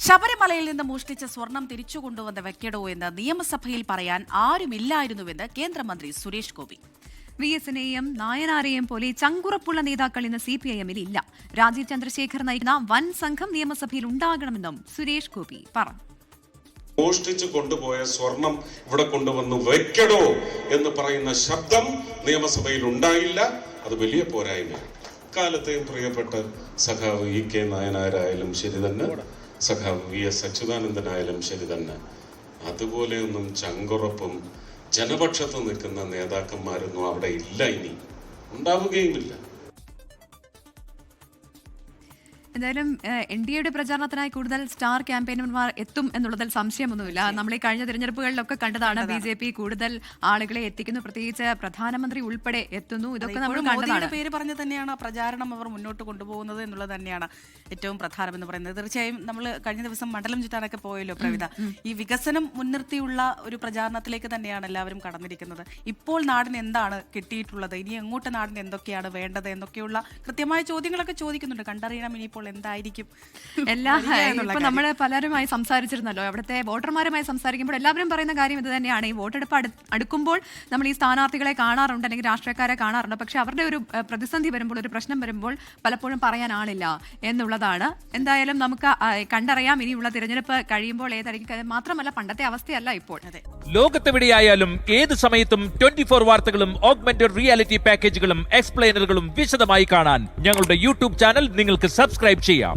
ശബരിമലയിൽ നിന്ന് മോഷ്ടിച്ച സ്വർണം തിരിച്ചു കൊണ്ടുവന്ന വെക്കടോ എന്ന് നിയമസഭയിൽ പറയാൻ ആരുമില്ലായിരുന്നുവെന്ന് കേന്ദ്രമന്ത്രി സുരേഷ് ഗോപി. വിഎസിനെയും നായനാരെയും പോലെ ചങ്കുറപ്പുള്ള നേതാക്കൾ ഇന്ന് സിപിഐഎമ്മിൽ ഇല്ല. രാജീവ് ചന്ദ്രശേഖർ നയിക്കുന്ന വൻ സംഘം നിയമസഭയിൽ ഉണ്ടാകണമെന്നും സുരേഷ് ഗോപി പറഞ്ഞു. മോഷ്ടിച്ചു കൊണ്ടുപോയ സ്വർണം ഇവിടെ കൊണ്ടുവന്ന് വെക്കടോ എന്ന് പറയുന്ന ശബ്ദം നിയമസഭയിൽ ഉണ്ടായില്ല. അത് വലിയ പോരായ്മയാണ്. കാലത്തെയും പ്രിയപ്പെട്ട സഖാവ് ഇ കെ നായനാരായാലും ശരി തന്നെ, സഖാവ് VS അച്യുതാനന്ദനായാലും ശരി തന്നെ, അതുപോലെയൊന്നും ചങ്കുറപ്പും ജനപക്ഷത്ത് നിൽക്കുന്ന നേതാക്കന്മാരൊന്നും അവിടെ ഇല്ല, ഇനി ഉണ്ടാവുകയുമില്ല. എന്തായാലും NDAയുടെ പ്രചാരണത്തിനായി കൂടുതൽ സ്റ്റാർ ക്യാമ്പയിനർമാർ എത്തും എന്നുള്ളതിൽ സംശയമൊന്നുമില്ല. നമ്മൾ ഈ കഴിഞ്ഞ തിരഞ്ഞെടുപ്പുകളിലൊക്കെ കണ്ടതാണ്. BJP കൂടുതൽ ആളുകളെ എത്തിക്കുന്നു, പ്രത്യേകിച്ച് പ്രധാനമന്ത്രി ഉൾപ്പെടെ എത്തുന്നു. ഇതൊക്കെ നമ്മൾ കണ്ടതാണ്. പേര് പറഞ്ഞു തന്നെയാണ് പ്രചാരണം അവർ മുന്നോട്ട് കൊണ്ടുപോകുന്നത് എന്നുള്ളത് തന്നെയാണ് ഏറ്റവും പ്രധാനമെന്ന് പറയുന്നത്. തീർച്ചയായും നമ്മൾ കഴിഞ്ഞ ദിവസം മണ്ഡലം ചുറ്റാനൊക്കെ പോയല്ലോ പ്രവിത. ഈ വികസനം മുൻനിർത്തിയുള്ള ഒരു പ്രചാരണത്തിലേക്ക് തന്നെയാണ് എല്ലാവരും കടന്നിരിക്കുന്നത്. ഇപ്പോൾ നാടിന് എന്താണ് കിട്ടിയിട്ടുള്ളത്, ഇനി അങ്ങോട്ട് നാടിന് എന്തൊക്കെയാണ് വേണ്ടത് എന്നൊക്കെയുള്ള കൃത്യമായ ചോദ്യങ്ങളൊക്കെ ചോദിക്കുന്നുണ്ട്. കണ്ടറിയണം ഇനിയിപ്പോൾ എന്തായിരിക്കും ഇപ്പൊ നമ്മൾ പലരുമായി സംസാരിച്ചിരുന്നല്ലോ. അവിടുത്തെ വോട്ടർമാരുമായി സംസാരിക്കുമ്പോൾ എല്ലാവരും പറയുന്ന കാര്യം ഇത് തന്നെയാണ്. ഈ വോട്ടെടുപ്പ് അടുക്കുമ്പോൾ നമ്മൾ ഈ സ്ഥാനാർത്ഥികളെ കാണാറുണ്ട്, അല്ലെങ്കിൽ രാഷ്ട്രീയക്കാരെ കാണാറുണ്ട്. പക്ഷെ അവരുടെ ഒരു പ്രതിസന്ധി വരുമ്പോൾ, ഒരു പ്രശ്നം വരുമ്പോൾ പലപ്പോഴും പറയാൻ ആളില്ല എന്നുള്ളതാണ്. എന്തായാലും നമുക്ക് കണ്ടറിയാം ഇനിയുള്ള തിരഞ്ഞെടുപ്പ് കഴിയുമ്പോൾ ഏതായിരിക്കും. മാത്രമല്ല പണ്ടത്തെ അവസ്ഥയല്ല ഇപ്പോൾ. ലോകത്തെവിടെയായാലും ഏത് സമയത്തും 24 വാർത്തകളും ഓഗ്മെന്റഡ് റിയാലിറ്റി പാക്കേജുകളും എക്സ്പ്ലെയിനറുകളും വിശദമായി കാണാൻ ഞങ്ങളുടെ യൂട്യൂബ് ചാനൽ നിങ്ങൾക്ക് സബ്സ്ക്രൈബ് ചെയ്യാം.